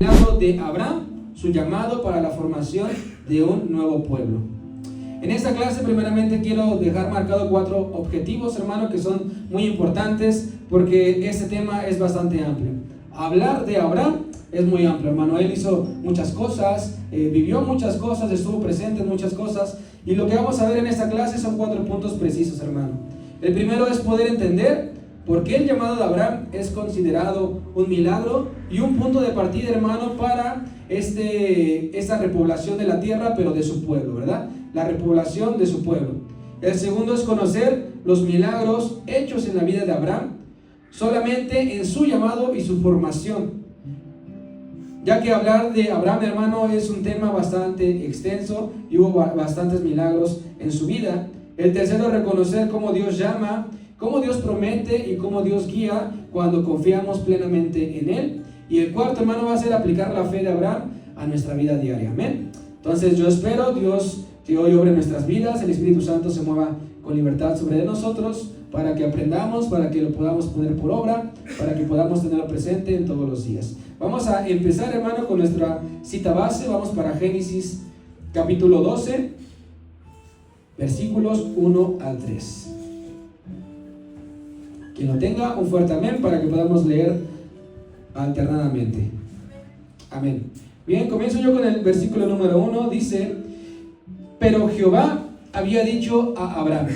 de Abraham, su llamado para la formación de un nuevo pueblo. En esta clase primeramente quiero dejar marcado 4 objetivos, hermano, que son muy importantes porque este tema es bastante amplio. Hablar de Abraham es muy amplio, hermano. Él hizo muchas cosas, vivió muchas cosas, estuvo presente en muchas cosas, y lo que vamos a ver en esta clase son 4 puntos precisos, hermano. El primero es poder entender por qué el llamado de Abraham es considerado un milagro y un punto de partida, hermano, para esta repoblación de la tierra, pero de su pueblo, ¿verdad? La repoblación de su pueblo. El segundo es conocer los milagros hechos en la vida de Abraham, solamente en su llamado y su formación, ya que hablar de Abraham, hermano, es un tema bastante extenso y hubo bastantes milagros en su vida. El tercero, reconocer cómo Dios llama, cómo Dios promete y cómo Dios guía cuando confiamos plenamente en Él. Y el cuarto, hermano, va a ser aplicar la fe de Abraham a nuestra vida diaria. Amén. Entonces yo espero, Dios, que hoy obre en nuestras vidas, el Espíritu Santo se mueva con libertad sobre nosotros, para que aprendamos, para que lo podamos poner por obra, para que podamos tenerlo presente en todos los días. Vamos a empezar, hermano, con nuestra cita base. Vamos para Génesis capítulo 12, versículos 1 al 3. Quien lo tenga, un fuerte amén para que podamos leer alternadamente. Amén. Bien, comienzo yo con el versículo número 1. Dice: pero Jehová había dicho a Abraham: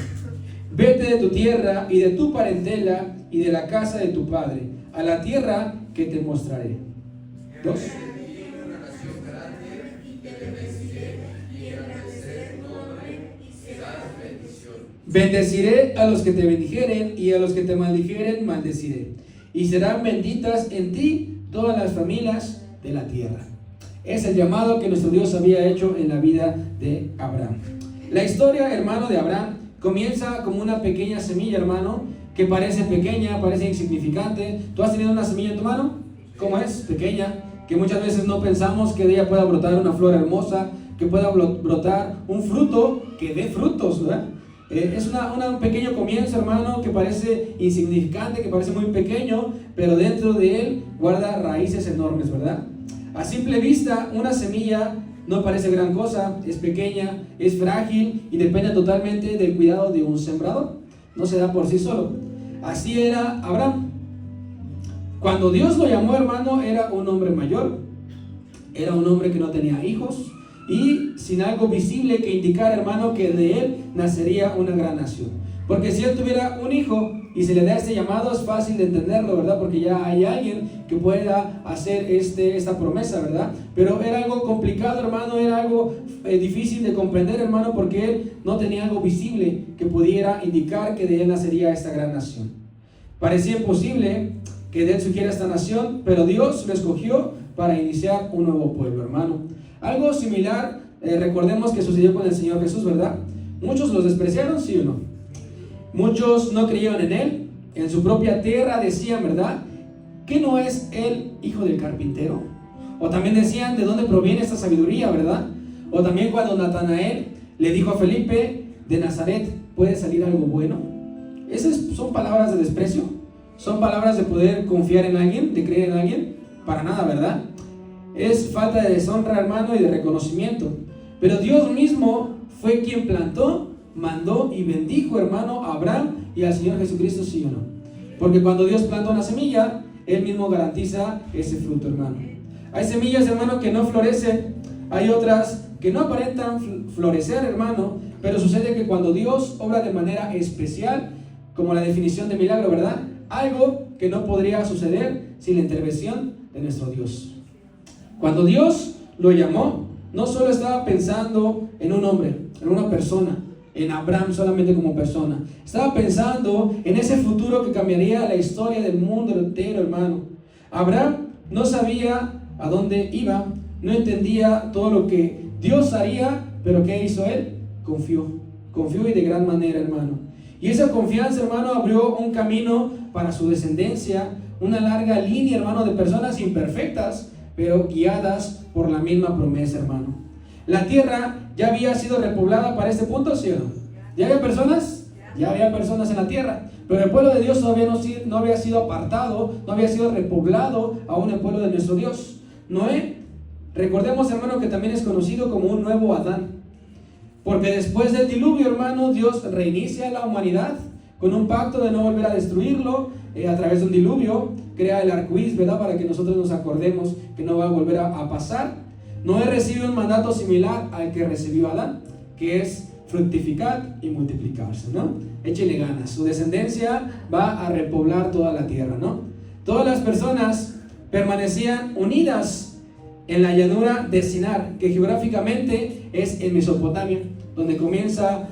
vete de tu tierra y de tu parentela y de la casa de tu padre, a la tierra que te mostraré. 2. Bendeciré a los que te bendijeren, y a los que te maldijeren maldeciré, y serán benditas en ti todas las familias de la tierra. Es el llamado que nuestro Dios había hecho en la vida de Abraham. La historia, hermano, de Abraham comienza como una pequeña semilla, hermano, que parece pequeña, parece insignificante. ¿Tú has tenido una semilla en tu mano? ¿Cómo es? Pequeña, que muchas veces no pensamos que de ella pueda brotar una flor hermosa, que pueda brotar un fruto que dé frutos, ¿verdad? Es un pequeño comienzo, hermano, que parece insignificante, que parece muy pequeño, pero dentro de él guarda raíces enormes, ¿verdad? A simple vista, una semilla no parece gran cosa, es pequeña, es frágil y depende totalmente del cuidado de un sembrador. No se da por sí solo. Así era Abraham. Cuando Dios lo llamó, hermano, era un hombre mayor, era un hombre que no tenía hijos y sin algo visible que indicara, hermano, que de él nacería una gran nación. Porque si él tuviera un hijo y se le da este llamado, es fácil de entenderlo, ¿verdad? Porque ya hay alguien que pueda hacer esta promesa, ¿verdad? Pero era algo complicado, hermano, era algo difícil de comprender, hermano, porque él no tenía algo visible que pudiera indicar que de él nacería esta gran nación. Parecía imposible que de él surgiera esta nación, pero Dios lo escogió para iniciar un nuevo pueblo, hermano. Algo similar, recordemos que sucedió con el Señor Jesús, ¿verdad? Muchos los despreciaron, ¿sí o no? Muchos no creyeron en él. En su propia tierra decían, ¿verdad?, que no es él hijo del carpintero. O también decían, ¿de dónde proviene esta sabiduría, verdad? O también cuando Natanael le dijo a Felipe, de Nazaret puede salir algo bueno. Esas son palabras de desprecio. Son palabras de poder confiar en alguien, de creer en alguien. Para nada, ¿verdad? Es falta de deshonra, hermano, y de reconocimiento. Pero Dios mismo fue quien plantó, mandó y bendijo, hermano, a Abraham y al Señor Jesucristo, ¿sí o no? Porque cuando Dios planta una semilla, Él mismo garantiza ese fruto, hermano. Hay semillas, hermano, que no florecen. Hay otras que no aparentan florecer, hermano. Pero sucede que cuando Dios obra de manera especial, como la definición de milagro, ¿verdad?, algo que no podría suceder sin la intervención de nuestro Dios. Cuando Dios lo llamó, no solo estaba pensando en un hombre, en una persona, en Abraham solamente como persona. Estaba pensando en ese futuro que cambiaría la historia del mundo entero, hermano. Abraham no sabía a dónde iba, no entendía todo lo que Dios haría, pero ¿qué hizo él? Confió y de gran manera, hermano. Y esa confianza, hermano, abrió un camino para su descendencia, una larga línea, hermano, de personas imperfectas, pero guiadas por la misma promesa, hermano. La tierra ya había sido repoblada para este punto, ¿sí o no? ¿Ya había personas? Ya había personas en la tierra, pero el pueblo de Dios todavía no había sido apartado, no había sido repoblado aún el pueblo de nuestro Dios. Noé, recordemos, hermano, que también es conocido como un nuevo Adán. Porque después del diluvio, hermano, Dios reinicia la humanidad con un pacto de no volver a destruirlo a través de un diluvio. Crea el arco iris, ¿verdad? Para que nosotros nos acordemos que no va a volver a pasar. Noé recibe un mandato similar al que recibió Adán, que es fructificar y multiplicarse, ¿no? Échele ganas. Su descendencia va a repoblar toda la tierra, ¿no? Todas las personas permanecían unidas en la llanura de Sinar, que geográficamente es en Mesopotamia, donde comienza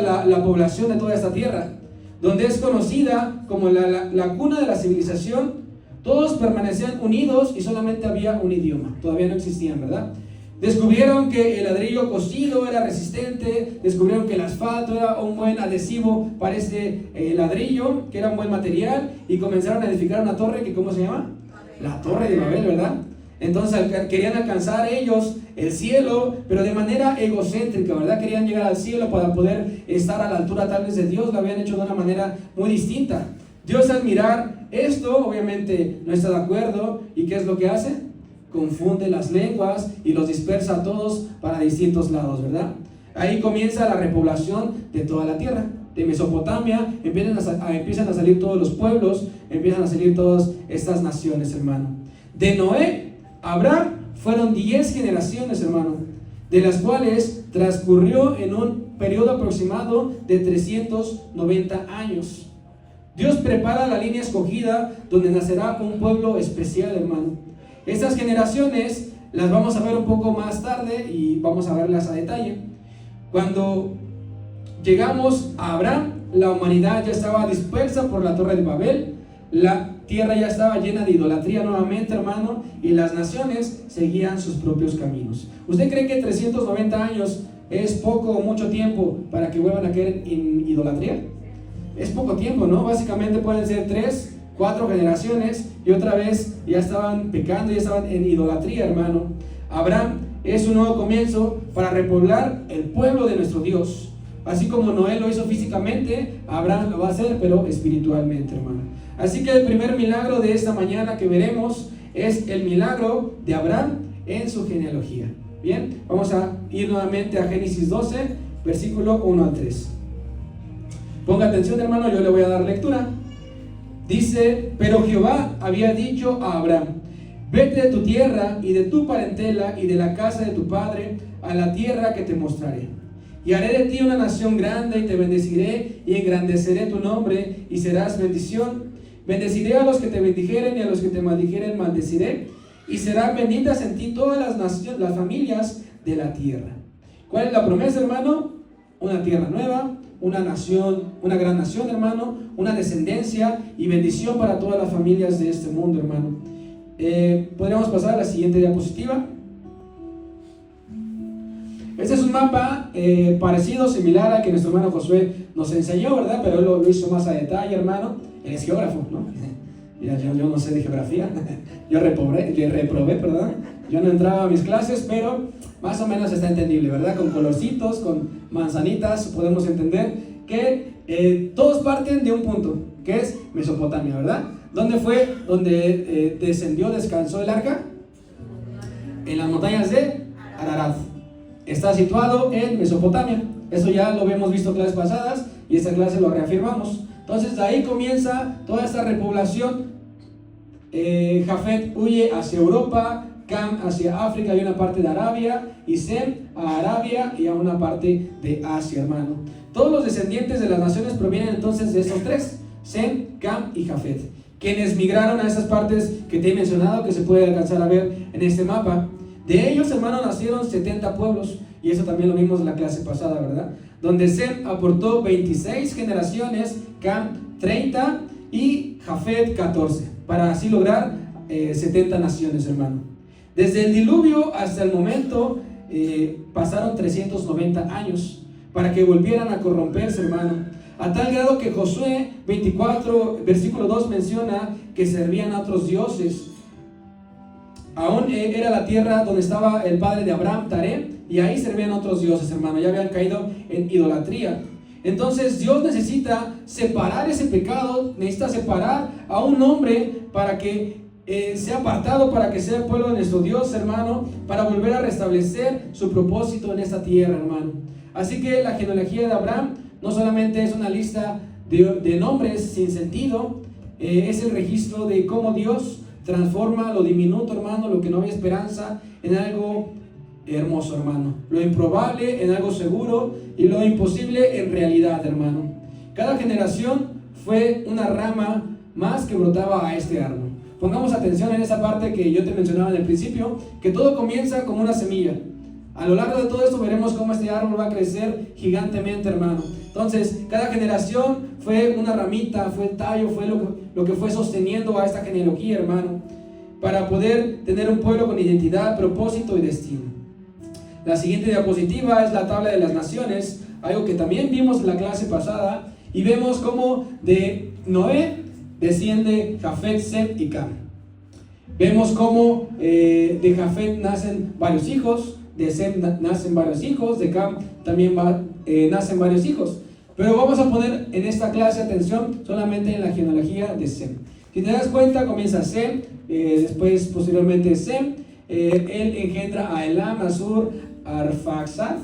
la población de toda esta tierra, donde es conocida como la cuna de la civilización. Todos permanecían unidos y solamente había un idioma, todavía no existían, ¿verdad? Descubrieron que el ladrillo cocido era resistente, descubrieron que el asfalto era un buen adhesivo para este ladrillo, que era un buen material, y comenzaron a edificar una torre que, ¿cómo se llama? La Torre de Babel, ¿verdad? Entonces querían alcanzar ellos el cielo, pero de manera egocéntrica, ¿verdad? Querían llegar al cielo para poder estar a la altura tal vez de Dios. Lo habían hecho de una manera muy distinta. Dios, al mirar esto, obviamente no está de acuerdo. ¿Y qué es lo que hace? Confunde las lenguas y los dispersa a todos para distintos lados, ¿verdad? Ahí comienza la repoblación de toda la tierra. De Mesopotamia empiezan a salir todos los pueblos, empiezan a salir todas estas naciones, hermano. De Noé a Abraham fueron 10 generaciones, hermano, de las cuales transcurrió en un periodo aproximado de 390 años. Dios prepara la línea escogida donde nacerá un pueblo especial, hermano. Estas generaciones las vamos a ver un poco más tarde y vamos a verlas a detalle. Cuando llegamos a Abraham, la humanidad ya estaba dispersa por la Torre de Babel, la tierra ya estaba llena de idolatría nuevamente, hermano, y las naciones seguían sus propios caminos. ¿Usted cree que 390 años es poco o mucho tiempo para que vuelvan a caer en idolatría? Es poco tiempo, ¿no? Básicamente pueden ser 3, 4 generaciones y otra vez ya estaban pecando, ya estaban en idolatría, hermano. Abraham es un nuevo comienzo para repoblar el pueblo de nuestro Dios. Así como Noé lo hizo físicamente, Abraham lo va a hacer, pero espiritualmente, hermano. Así que el primer milagro de esta mañana que veremos es el milagro de Abraham en su genealogía. Bien, vamos a ir nuevamente a Génesis 12, versículo 1 al 3. Ponga atención, hermano, yo le voy a dar lectura. Dice: pero Jehová había dicho a Abraham: vete de tu tierra y de tu parentela y de la casa de tu padre a la tierra que te mostraré. Y haré de ti una nación grande y te bendeciré y engrandeceré tu nombre y serás bendición. Bendeciré a los que te bendijeren y a los que te maldijeren maldeciré. Y serán benditas en ti todas las familias de la tierra. ¿Cuál es la promesa, hermano? Una tierra nueva, una nación, una gran nación, hermano, una descendencia y bendición para todas las familias de este mundo, hermano. Podríamos pasar a la siguiente diapositiva. Este es un mapa parecido, similar al que nuestro hermano Josué nos enseñó, ¿verdad? Pero él lo hizo más a detalle, hermano. Él es geógrafo, ¿no? Yo no sé de geografía. Yo reprobé, perdón. Yo no entraba a mis clases, pero más o menos está entendible, ¿verdad? Con colorcitos, con manzanitas, podemos entender que todos parten de un punto, que es Mesopotamia, ¿verdad? ¿Dónde fue donde descansó el arca? En las montañas de Ararat. Está situado en Mesopotamia. Eso ya lo habíamos visto en clases pasadas y esta clase lo reafirmamos. Entonces de ahí comienza toda esta repoblación. Jafet huye hacia Europa, Cam hacia África y una parte de Arabia, y Sem a Arabia y a una parte de Asia, hermano. Todos los descendientes de las naciones provienen entonces de esos tres: Sem, Cam y Jafet, quienes migraron a esas partes que te he mencionado, que se puede alcanzar a ver en este mapa. De ellos, hermano, nacieron 70 pueblos, y eso también lo vimos en la clase pasada, ¿verdad? Donde Sem aportó 26 generaciones, Cam 30 y Jafet 14, para así lograr 70 naciones, hermano. Desde el diluvio hasta el momento pasaron 390 años para que volvieran a corromperse, hermano. A tal grado que Josué 24, versículo 2 menciona que servían a otros dioses. Aún era la tierra donde estaba el padre de Abraham, Taré, y ahí servían a otros dioses, hermano. Ya habían caído en idolatría. Entonces Dios necesita separar ese pecado, necesita separar a un hombre para que se ha apartado para que sea el pueblo de nuestro Dios, hermano, para volver a restablecer su propósito en esta tierra, hermano. Así que la genealogía de Abraham no solamente es una lista de nombres sin sentido, es el registro de cómo Dios transforma lo diminuto, hermano, lo que no había esperanza, en algo hermoso, hermano. Lo improbable en algo seguro y lo imposible en realidad, hermano. Cada generación fue una rama más que brotaba a este árbol. Pongamos atención en esa parte que yo te mencionaba en el principio, que todo comienza como una semilla. A lo largo de todo esto veremos cómo este árbol va a crecer gigantemente, hermano. Entonces, cada generación fue una ramita, fue tallo, fue lo que fue sosteniendo a esta genealogía, hermano, para poder tener un pueblo con identidad, propósito y destino. La siguiente diapositiva es la tabla de las naciones, algo que también vimos en la clase pasada, y vemos cómo de Noé desciende Jafet, Sem y Cam. Vemos cómo de Jafet nacen varios hijos, de Sem nacen varios hijos, de Cam también nacen varios hijos. Pero vamos a poner en esta clase atención solamente en la genealogía de Sem. Si te das cuenta, comienza Sem, después posteriormente Sem, él engendra a Elam, Asur, Arfaxad,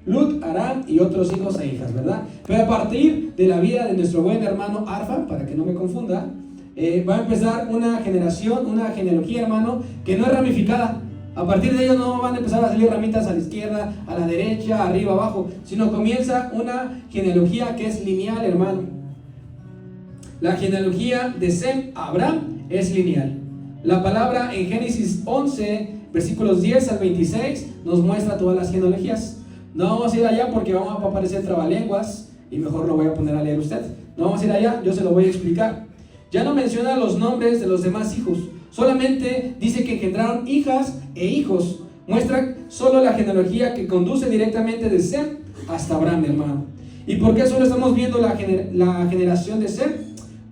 Lut, Aram y otros hijos e hijas, ¿verdad? Pero a partir de la vida de nuestro buen hermano Arfa, para que no me confunda, va a empezar una generación, una genealogía, hermano, que no es ramificada. A partir de ello no van a empezar a salir ramitas a la izquierda, a la derecha, arriba, abajo, sino comienza una genealogía que es lineal, hermano. La genealogía de Sem a Abraham es lineal. La palabra en Génesis 11, versículos 10 al 26, nos muestra todas las genealogías. No vamos a ir allá porque vamos a aparecer trabalenguas y mejor lo voy a poner a leer usted. No vamos a ir allá, yo se lo voy a explicar. Ya no menciona los nombres de los demás hijos, solamente dice que engendraron hijas e hijos. Muestra solo la genealogía que conduce directamente de Sem hasta Abraham, hermano. ¿Y por qué solo estamos viendo la generación de Sem?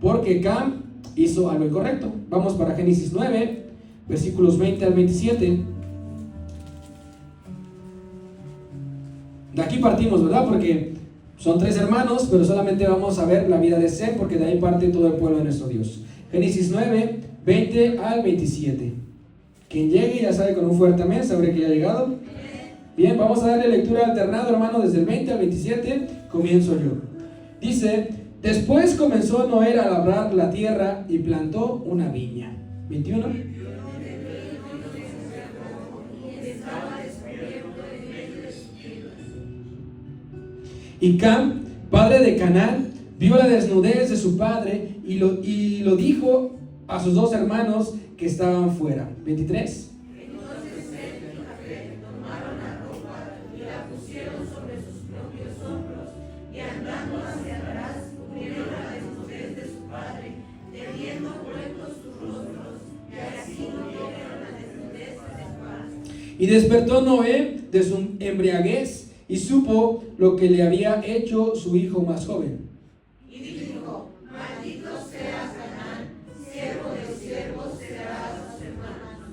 Porque Cam hizo algo incorrecto. Vamos para Génesis 9, versículos 20 al 27. De aquí partimos, ¿verdad? Porque son 3 hermanos, pero solamente vamos a ver la vida de Sem, porque de ahí parte todo el pueblo de nuestro Dios. Génesis 9, 20 al 27. Quien llegue ya sabe con un fuerte amén, sabré que ya ha llegado. Bien, vamos a darle lectura alternada, hermano, desde el 20 al 27. Comienzo yo. Dice: después comenzó Noé a labrar la tierra y plantó una viña. 21. Y Cam, padre de Canaán, vio la desnudez de su padre y lo dijo a sus 2 hermanos que estaban fuera. 23. Entonces Sem y Jafet tomaron la ropa y la pusieron sobre sus propios hombros, y andando hacia atrás cubrieron la desnudez de su padre, teniendo vueltos sus rostros, y así no vieron la desnudez de su padre. Y despertó Noé de su embriaguez y supo lo que le había hecho su hijo más joven. Y dijo: maldito sea Canaán, siervo de siervos será a sus hermanos.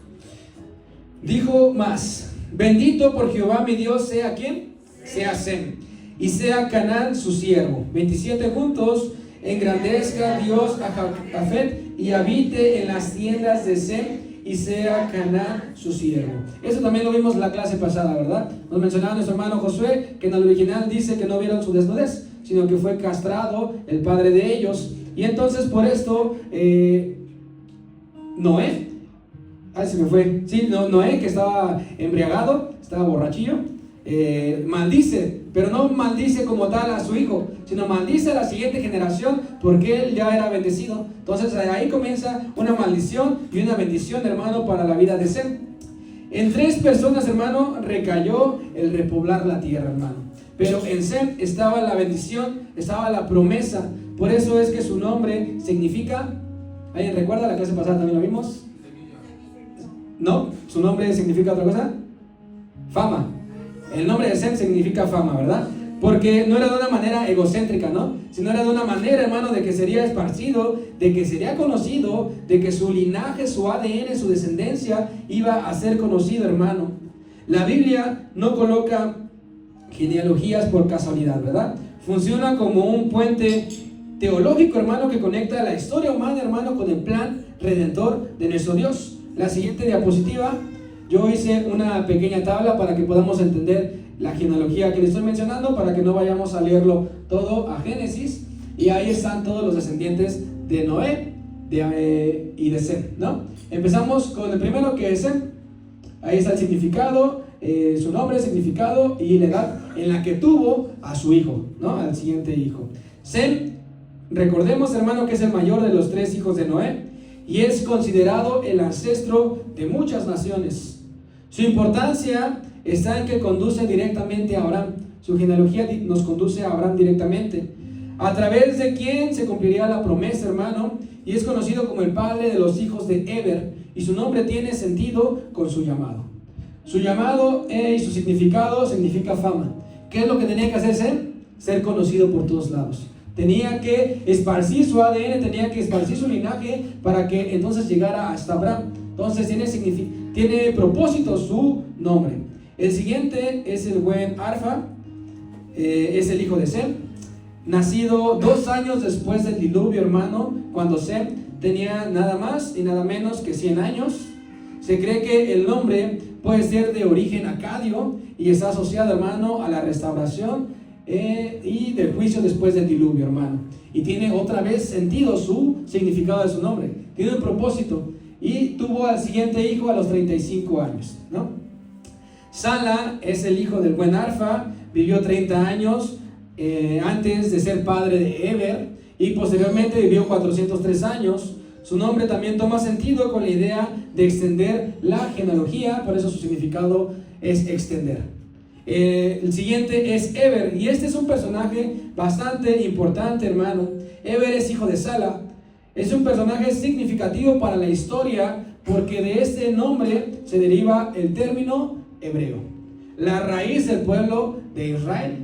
Dijo más: bendito por Jehová mi Dios sea ¿quién? Sea Sem, y sea Canaán su siervo. 27 juntos: engrandezca Dios a Jafet y habite en las tiendas de Sem, y sea Canaán su siervo. Eso también lo vimos en la clase pasada, ¿verdad? Nos mencionaba nuestro hermano Josué que en el original dice que no vieron su desnudez, sino que fue castrado el padre de ellos. Y entonces por esto Noé, se me fue, sí, Noé, que estaba embriagado, estaba borrachillo, maldice, pero no maldice como tal a su hijo, sino maldice a la siguiente generación, porque él ya era bendecido. Entonces ahí comienza una maldición y una bendición, hermano, para la vida de Sem. En 3 personas, hermano, recayó el repoblar la tierra, hermano. Pero en Sem estaba la bendición, estaba la promesa. Por eso es que su nombre significa, ¿alguien recuerda? La clase pasada también lo vimos. ¿No? ¿Su nombre significa otra cosa? Fama. El nombre de Sem significa fama, ¿verdad? Porque no era de una manera egocéntrica, ¿no? Sino era de una manera, hermano, de que sería esparcido, de que sería conocido, de que su linaje, su ADN, su descendencia iba a ser conocido, hermano. La Biblia no coloca genealogías por casualidad, ¿verdad? Funciona como un puente teológico, hermano, que conecta la historia humana, hermano, con el plan redentor de nuestro Dios. La siguiente diapositiva, yo hice una pequeña tabla para que podamos entender la genealogía que les estoy mencionando, para que no vayamos a leerlo todo a Génesis. Y ahí están todos los descendientes de Noé y de Sem, ¿no? Empezamos con el primero, que es Sem. Ahí está el significado, su nombre, significado y la edad en la que tuvo a su hijo, ¿no? Al siguiente hijo. Sem, recordemos, hermano, que es el mayor de los 3 hijos de Noé y es considerado el ancestro de muchas naciones. Su importancia está en que conduce directamente a Abraham. Su genealogía nos conduce a Abraham directamente, a través de quien se cumpliría la promesa, hermano, y es conocido como el padre de los hijos de Eber, y su nombre tiene sentido con su llamado. Su llamado y su significado significa fama. ¿Qué es lo que tenía que hacer Sem? Ser conocido por todos lados. Tenía que esparcir su ADN, tenía que esparcir su linaje para que entonces llegara hasta Abraham. Entonces tiene propósito su nombre. El siguiente es el buen Arfa, es el hijo de Sem, nacido 2 años después del diluvio, hermano, cuando Sem tenía nada más y nada menos que 100 años. Se cree que el nombre puede ser de origen acadio y está asociado, hermano, a la restauración y del juicio después del diluvio, hermano. Y tiene otra vez sentido su significado de su nombre, tiene un propósito. Y tuvo al siguiente hijo a los 35 años, ¿no? Sala es el hijo del buen Arfa, vivió 30 años antes de ser padre de Eber y posteriormente vivió 403 años. Su nombre también toma sentido con la idea de extender la genealogía, por eso su significado es extender. El siguiente es Eber, y este es un personaje bastante importante, hermano. Eber es hijo de Sala, es un personaje significativo para la historia porque de este nombre se deriva el término hebreo, la raíz del pueblo de Israel.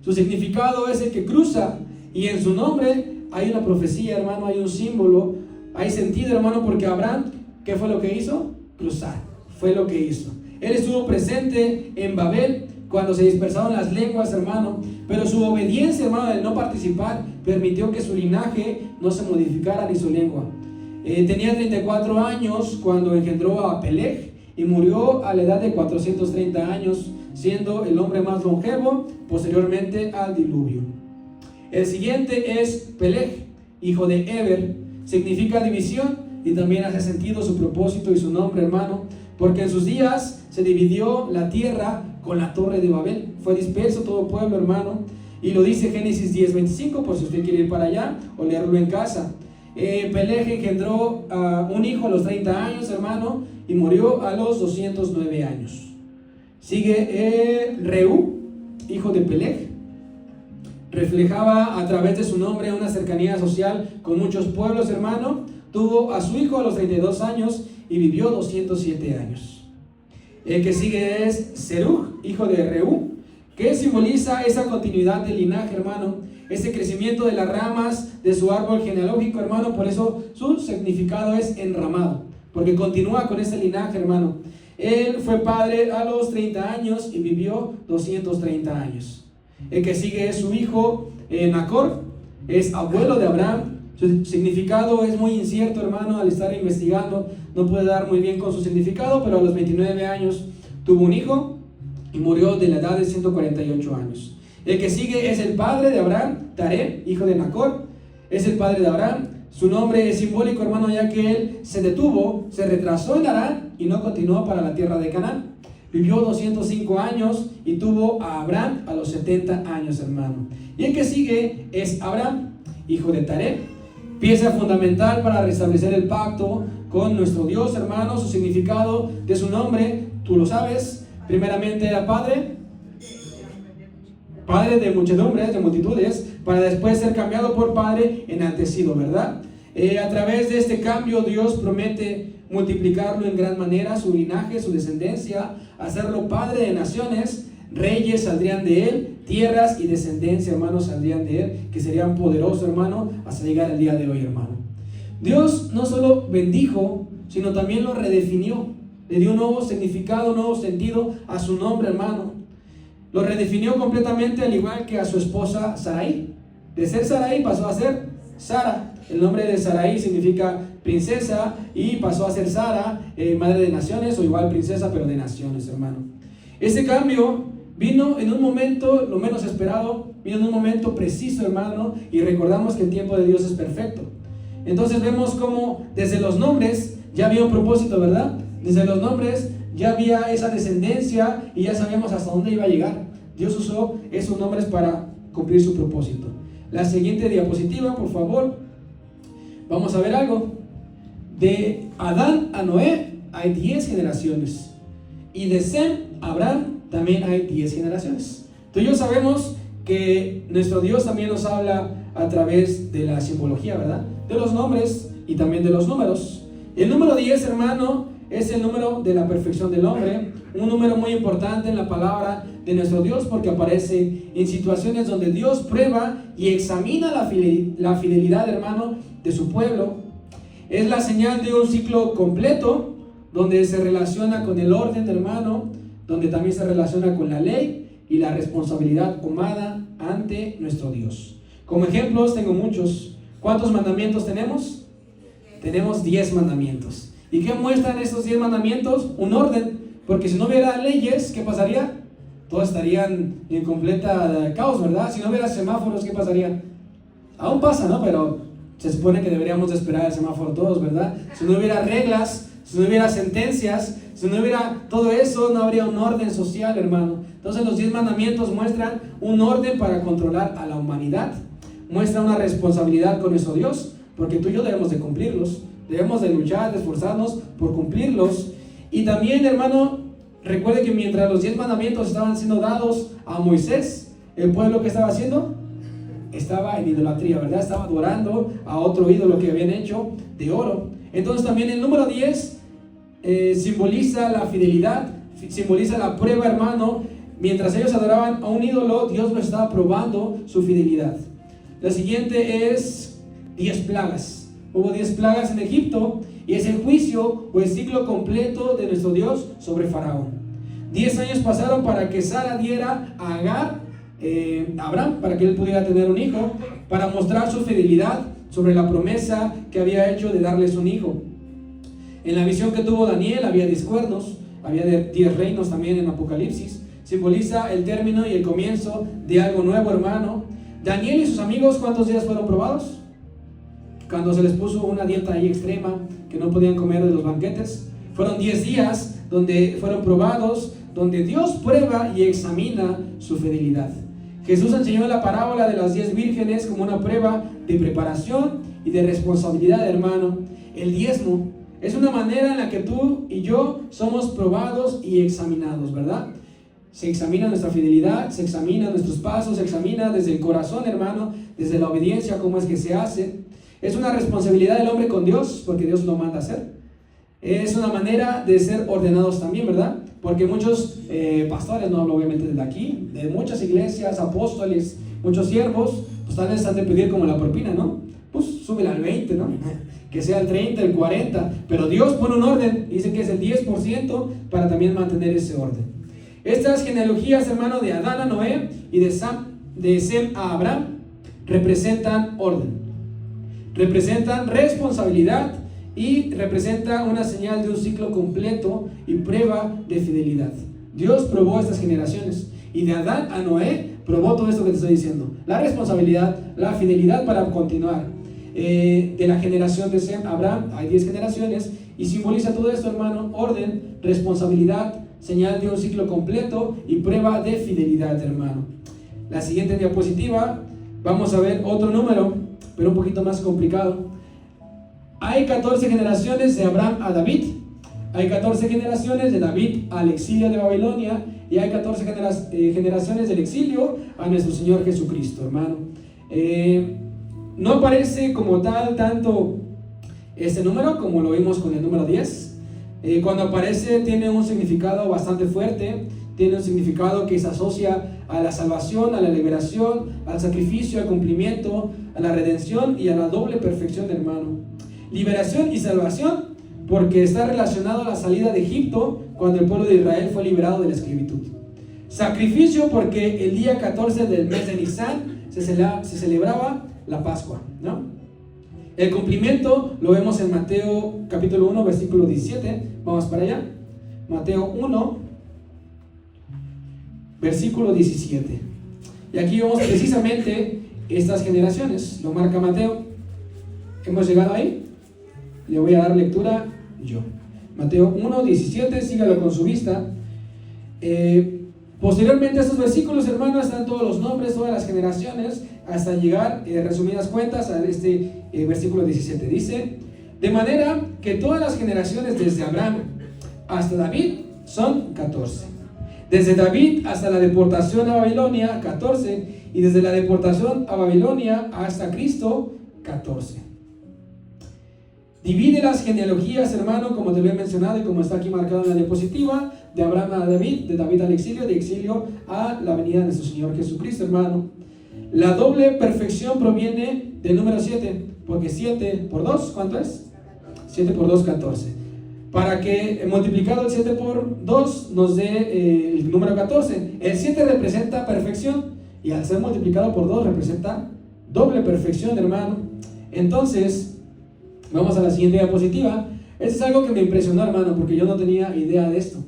Su significado es el que cruza, y en su nombre hay una profecía, hermano, hay un símbolo, hay sentido, hermano, porque Abraham, ¿qué fue lo que hizo? Cruzar, fue lo que hizo. Él estuvo presente en Babel cuando se dispersaron las lenguas, hermano, pero su obediencia, hermano, de no participar, permitió que su linaje no se modificara ni su lengua. Tenía 34 años cuando engendró a Peleg y murió a la edad de 430 años, siendo el hombre más longevo posteriormente al diluvio. El siguiente es Peleg, hijo de Eber, significa división y también hace sentido su propósito y su nombre, hermano, porque en sus días se dividió la tierra con la torre de Babel, fue disperso todo pueblo, hermano, y lo dice Génesis 10:25, por si usted quiere ir para allá o leerlo en casa. Peleg engendró un hijo a los 30 años, hermano, y murió a los 209 años. Sigue Reú, hijo de Peleg. Reflejaba a través de su nombre una cercanía social con muchos pueblos, hermano. Tuvo a su hijo a los 32 años y vivió 207 años. El que sigue es Serug, hijo de Reú, que simboliza esa continuidad del linaje, hermano, ese crecimiento de las ramas de su árbol genealógico, hermano. Por eso su significado es enramado, porque continúa con ese linaje, hermano. Él fue padre a los 30 años y vivió 230 años. El que sigue es su hijo Nacor, es abuelo de Abraham. Su significado es muy incierto, hermano, al estar investigando no puede dar muy bien con su significado, pero a los 29 años tuvo un hijo y murió de la edad de 148 años. El que sigue es el padre de Abraham, Taré, hijo de Nacor, es el padre de Abraham. Su nombre es simbólico, hermano, ya que él se detuvo, se retrasó en Harán y no continuó para la tierra de Canaán. Vivió 205 años y tuvo a Abraham a los 70 años, hermano. Y el que sigue es Abraham, hijo de Taré, pieza fundamental para restablecer el pacto con nuestro Dios, hermano. Su significado de su nombre, tú lo sabes, primeramente era padre de muchedumbres, de multitudes, para después ser cambiado por padre enaltecido, ¿verdad? A través de este cambio Dios promete multiplicarlo en gran manera, su linaje, su descendencia, hacerlo padre de naciones, reyes saldrían de él, tierras y descendencia, hermanos, saldrían de él, que serían poderosos, hermano, hasta llegar al día de hoy, hermano. Dios no solo bendijo, sino también lo redefinió, le dio un nuevo significado, un nuevo sentido a su nombre, hermano. Lo redefinió completamente, al igual que a su esposa Sarai. De ser Sarai pasó a ser Sara. El nombre de Sarai significa princesa y pasó a ser Sara, madre de naciones, o igual princesa, pero de naciones, hermano. Ese cambio vino en un momento, lo menos esperado, vino en un momento preciso, hermano, y recordamos que el tiempo de Dios es perfecto. Entonces vemos cómo desde los nombres ya había un propósito, ¿verdad? Desde los nombres ya había esa descendencia y ya sabíamos hasta dónde iba a llegar. Dios usó esos nombres para cumplir su propósito. La siguiente diapositiva, por favor. Vamos a ver algo. De Adán a Noé hay 10 generaciones. Y de Sem a Abraham también hay 10 generaciones. Tú y yo sabemos que nuestro Dios también nos habla a través de la simbología, ¿verdad? De los nombres y también de los números. El número 10, hermano, es el número de la perfección del hombre. Un número muy importante en la palabra de nuestro Dios porque aparece en situaciones donde Dios prueba y examina la fidelidad, hermano, de su pueblo. Es la señal de un ciclo completo donde se relaciona con el orden, hermano, donde también se relaciona con la ley y la responsabilidad humana ante nuestro Dios. Como ejemplos tengo muchos. ¿Cuántos mandamientos tenemos? Tenemos 10 mandamientos. ¿Y qué muestran estos 10 mandamientos? Un orden, porque si no hubiera leyes, ¿qué pasaría? Todos estarían en completa caos, ¿verdad? Si no hubiera semáforos, ¿qué pasaría? Aún pasa, ¿no? Pero se supone que deberíamos de esperar el semáforo todos, ¿verdad? Si no hubiera reglas, si no hubiera sentencias, si no hubiera todo eso, no habría un orden social, hermano. Entonces los 10 mandamientos muestran un orden para controlar a la humanidad. Muestra una responsabilidad con nuestro Dios, porque tú y yo debemos de cumplirlos. Debemos de luchar, de esforzarnos por cumplirlos. Y también, hermano, recuerde que mientras los 10 mandamientos estaban siendo dados a Moisés, el pueblo que estaba haciendo, estaba en idolatría, ¿verdad? Estaba adorando a otro ídolo que habían hecho de oro. Entonces también el número 10 simboliza la fidelidad, simboliza la prueba, hermano. Mientras ellos adoraban a un ídolo, Dios lo estaba probando su fidelidad. La siguiente es 10 plagas. Hubo 10 plagas en Egipto y es el juicio o el ciclo completo de nuestro Dios sobre Faraón. 10 años pasaron para que Sara diera a Agar, a Abraham, para que él pudiera tener un hijo, para mostrar su fidelidad sobre la promesa que había hecho de darles un hijo. En la visión que tuvo Daniel había 10 cuernos, había 10 reinos también en Apocalipsis. Simboliza el término y el comienzo de algo nuevo, hermano. Daniel y sus amigos, ¿cuántos días fueron probados? Cuando se les puso una dieta ahí extrema, que no podían comer de los banquetes. Fueron 10 días donde fueron probados, donde Dios prueba y examina su fidelidad. Jesús enseñó la parábola de las 10 vírgenes como una prueba de preparación y de responsabilidad, hermano. El diezmo es una manera en la que tú y yo somos probados y examinados, ¿verdad? Se examina nuestra fidelidad, se examina nuestros pasos, se examina desde el corazón, hermano, desde la obediencia, cómo es que se hace. Es una responsabilidad del hombre con Dios, porque Dios lo manda a hacer. Es una manera de ser ordenados también, ¿verdad? Porque muchos pastores, no hablo obviamente desde aquí, de muchas iglesias, apóstoles, muchos siervos, pues tal vez han de pedir como la propina, ¿no? Pues súbela al 20, ¿no? Que sea el 30, el 40, pero Dios pone un orden, dice que es el 10% para también mantener ese orden. Estas genealogías, hermano, de Adán a Noé y de Sem a Abraham, representan orden, representan responsabilidad y representa una señal de un ciclo completo y prueba de fidelidad. Dios probó estas generaciones y de Adán a Noé probó todo esto que te estoy diciendo: la responsabilidad, la fidelidad para continuar. De la generación de Sem a Abraham hay 10 generaciones y simboliza todo esto, hermano: orden, responsabilidad, señal de un ciclo completo y prueba de fidelidad, hermano. La siguiente diapositiva, vamos a ver otro número, pero un poquito más complicado. Hay 14 generaciones de Abraham a David, hay 14 generaciones de David al exilio de Babilonia y hay 14 generaciones del exilio a nuestro Señor Jesucristo, hermano. No aparece como tal tanto este número como lo vimos con el número 10. Cuando aparece tiene un significado bastante fuerte, tiene un significado que se asocia a la salvación, a la liberación, al sacrificio, al cumplimiento, a la redención y a la doble perfección, hermano. Liberación y salvación porque está relacionado a la salida de Egipto cuando el pueblo de Israel fue liberado de la esclavitud. Sacrificio porque el día 14 del mes de Nisan se celebraba la Pascua, ¿no? El cumplimiento lo vemos en Mateo capítulo 1, versículo 17. Vamos para allá. Mateo 1, versículo 17. Y aquí vemos precisamente estas generaciones. Lo marca Mateo. ¿Hemos llegado ahí? Le voy a dar lectura yo. Mateo 1, 17, sígalo con su vista. Posteriormente a estos versículos, hermanos, están todos los nombres, todas las generaciones, hasta llegar, resumidas cuentas, a este versículo 17. Dice: de manera que todas las generaciones desde Abraham hasta David son 14. Desde David hasta la deportación a Babilonia, 14. Y desde la deportación a Babilonia hasta Cristo, 14. Divide las genealogías, hermano, como te lo he mencionado y como está aquí marcado en la diapositiva, de Abraham a David, de David al exilio, de exilio a la venida de nuestro Señor Jesucristo, hermano. La doble perfección proviene del número 7, porque 7 por 2, ¿cuánto es? 7 por 2, 14. Para que multiplicado el 7 por 2 nos dé el número 14. El 7 representa perfección y al ser multiplicado por 2 representa doble perfección, hermano. Entonces, vamos a la siguiente diapositiva. Esto es algo que me impresionó, hermano, porque yo no tenía idea de esto.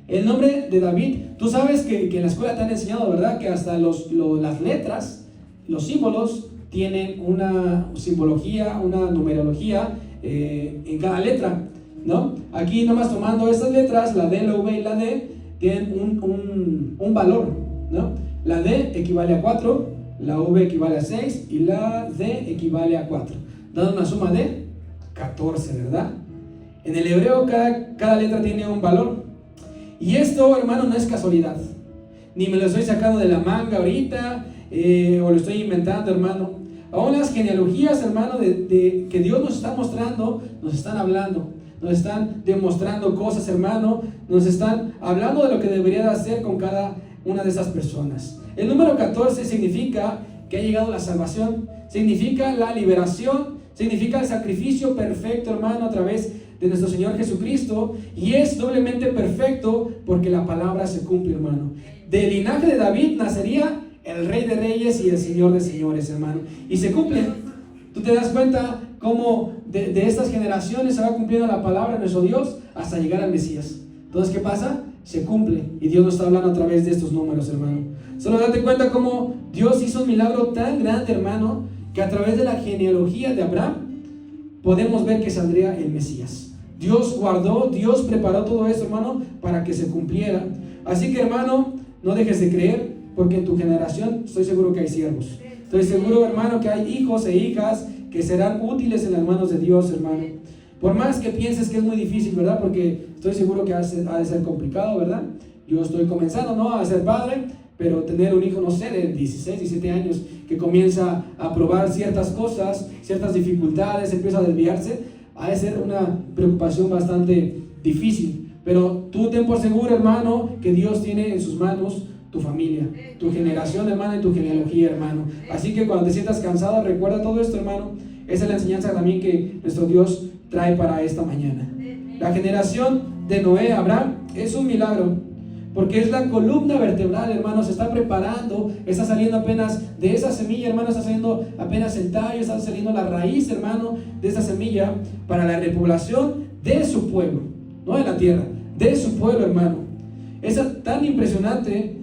El nombre de David, tú sabes que en la escuela te han enseñado, ¿verdad? Que hasta las letras, los símbolos, tienen una simbología, una numerología en cada letra, ¿no? Aquí nomás tomando estas letras, la D, la V y la D, tienen un valor, ¿no? La D equivale a 4, la V equivale a 6 y la D equivale a 4, dando una suma de 14, ¿verdad? En el hebreo cada letra tiene un valor. Y esto, hermano, no es casualidad. Ni me lo estoy sacando de la manga ahorita, o lo estoy inventando, hermano. Aún las genealogías, hermano, de que Dios nos está mostrando, nos están hablando, nos están demostrando cosas, hermano, nos están hablando de lo que debería de hacer con cada una de esas personas. El número 14 significa que ha llegado la salvación, significa la liberación, significa el sacrificio perfecto, hermano, a través de nuestro Señor Jesucristo, y es doblemente perfecto porque la palabra se cumple, hermano. Del linaje de David nacería el Rey de Reyes y el Señor de Señores, hermano, y se cumple. Tú te das cuenta cómo de estas generaciones se va cumpliendo la palabra de nuestro Dios hasta llegar al Mesías. Entonces, ¿qué pasa? Se cumple, y Dios nos está hablando a través de estos números, hermano. Solo date cuenta cómo Dios hizo un milagro tan grande, hermano, que a través de la genealogía de Abraham podemos ver que saldría el Mesías. Dios guardó, Dios preparó todo esto, hermano, para que se cumpliera. Así que, hermano, no dejes de creer, porque en tu generación estoy seguro que hay siervos. Estoy seguro, hermano, que hay hijos e hijas que serán útiles en las manos de Dios, hermano. Por más que pienses que es muy difícil, ¿verdad? Porque estoy seguro que ha de ser complicado, ¿verdad? Yo estoy comenzando, ¿no?, a ser padre, pero tener un hijo, no sé, de 16, 17 años, que comienza a probar ciertas cosas, ciertas dificultades, empieza a desviarse, ha de ser una preocupación bastante difícil. Pero tú ten por seguro, hermano, que Dios tiene en sus manos tu familia, tu generación, hermano, y tu genealogía, hermano. Así que cuando te sientas cansado, recuerda todo esto, hermano. Esa es la enseñanza también que nuestro Dios trae para esta mañana. La generación de Noé a Abraham es un milagro, porque es la columna vertebral, hermano. Se está preparando, está saliendo apenas de esa semilla, hermano, está saliendo apenas el tallo, está saliendo la raíz, hermano, de esa semilla para la repoblación de su pueblo, no de la tierra, de su pueblo, hermano. Es tan impresionante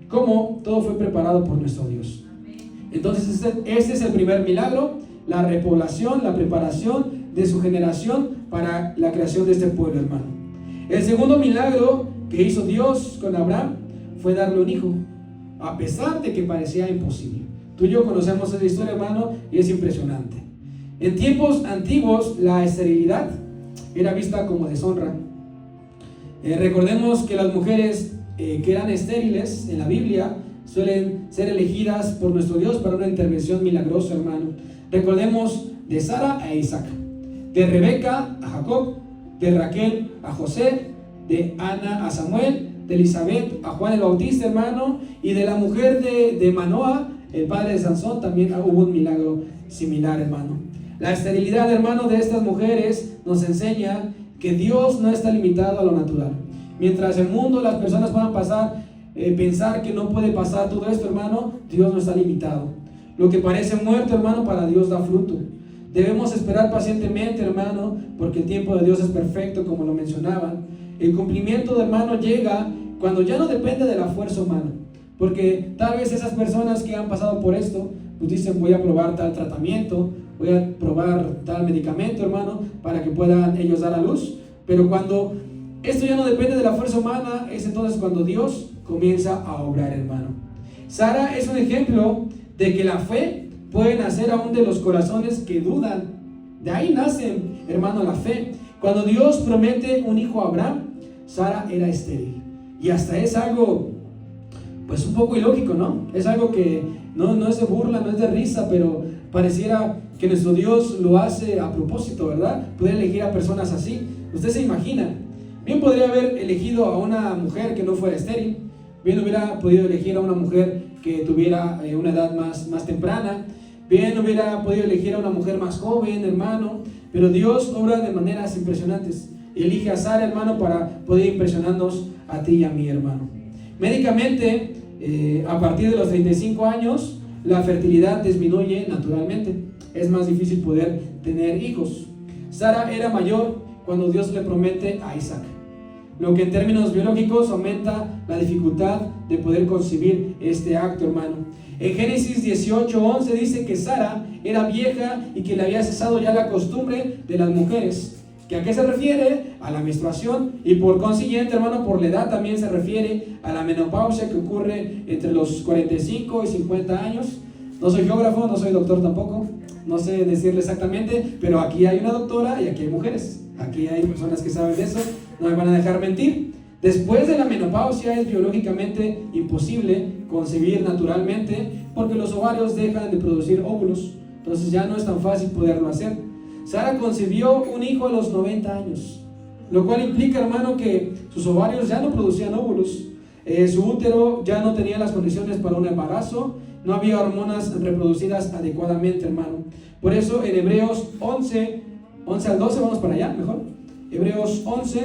como todo fue preparado por nuestro Dios. Entonces este es el primer milagro, la repoblación, la preparación de su generación para la creación de este pueblo, hermano. El segundo milagro que hizo Dios con Abraham fue darle un hijo, a pesar de que parecía imposible. Tú y yo conocemos esa historia, hermano, y es impresionante. En tiempos antiguos, la esterilidad era vista como deshonra. Recordemos que las mujeres que eran estériles en la Biblia suelen ser elegidas por nuestro Dios para una intervención milagrosa, hermano. Recordemos de Sara a Isaac, de Rebeca a Jacob, de Raquel a José, de Ana a Samuel, de Elizabeth a Juan el Bautista, hermano, y de la mujer de Manoah, el padre de Sansón, también hubo un milagro similar, hermano. La esterilidad, hermano, de estas mujeres nos enseña que Dios no está limitado a lo natural. Mientras el mundo, las personas puedan pensar que no puede pasar todo esto, hermano, Dios no está limitado. Lo que parece muerto, hermano, para Dios da fruto. Debemos esperar pacientemente, hermano, porque el tiempo de Dios es perfecto, como lo mencionaban. El cumplimiento, hermano, llega cuando ya no depende de la fuerza humana. Porque tal vez esas personas que han pasado por esto, pues dicen, voy a probar tal tratamiento, voy a probar tal medicamento, hermano, para que puedan ellos dar a luz. Pero cuando esto ya no depende de la fuerza humana, es entonces cuando Dios comienza a obrar, hermano. Sara es un ejemplo de que la fe puede nacer aún de los corazones que dudan. De ahí nace, hermano, la fe. Cuando Dios promete un hijo a Abraham, Sara era estéril. Y hasta es algo, pues un poco ilógico, ¿no? Es algo que no es de burla, no es de risa, pero pareciera que nuestro Dios lo hace a propósito, ¿verdad? Poder elegir a personas así. Usted se imagina, bien podría haber elegido a una mujer que no fuera estéril, bien hubiera podido elegir a una mujer que tuviera una edad más temprana, bien hubiera podido elegir a una mujer más joven, hermano, pero Dios obra de maneras impresionantes. Elige a Sara, hermano, para poder impresionarnos a ti y a mí, hermano. Médicamente, a partir de los 35 años, la fertilidad disminuye naturalmente. Es más difícil poder tener hijos. Sara era mayor cuando Dios le promete a Isaac, lo que en términos biológicos aumenta la dificultad de poder concebir este acto, hermano. En Génesis 18:11 dice que Sara era vieja y que le había cesado ya la costumbre de las mujeres. ¿Que a qué se refiere? A la menstruación, y por consiguiente, hermano, por la edad también se refiere a la menopausia que ocurre entre los 45 y 50 años. No soy geógrafo, no soy doctor tampoco, no sé decirle exactamente, pero aquí hay una doctora y aquí hay mujeres. Aquí hay personas que saben de eso, no me van a dejar mentir. Después de la menopausia es biológicamente imposible concebir naturalmente porque los ovarios dejan de producir óvulos, entonces ya no es tan fácil poderlo hacer. Sara concibió un hijo a los 90 años, lo cual implica, hermano, que sus ovarios ya no producían óvulos, su útero ya no tenía las condiciones para un embarazo, no había hormonas reproducidas adecuadamente, hermano. Por eso en Hebreos 11 al 12, vamos para allá mejor. Hebreos 11,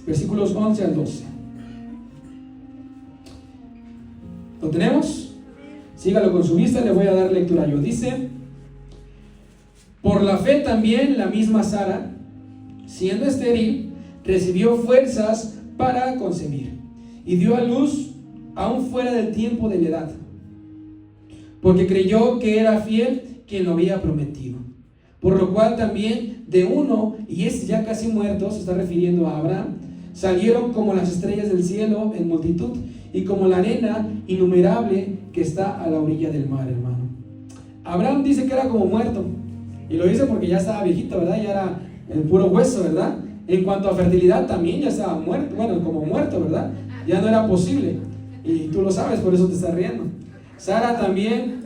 versículos 11 al 12. ¿Lo tenemos? Sígalo con su vista, le voy a dar lectura yo. Dice: por la fe también la misma Sara, siendo estéril, recibió fuerzas para concebir y dio a luz aún fuera del tiempo de la edad, porque creyó que era fiel quien lo había prometido. Por lo cual también de uno, y es ya casi muerto, se está refiriendo a Abraham, salieron como las estrellas del cielo en multitud y como la arena innumerable que está a la orilla del mar, hermano. Abraham dice que era como muerto, y lo dice porque ya estaba viejito, ¿verdad? Ya era el puro hueso, ¿verdad? En cuanto a fertilidad también ya estaba muerto, bueno, como muerto, ¿verdad? Ya no era posible, y tú lo sabes, por eso te estás riendo. Sara también,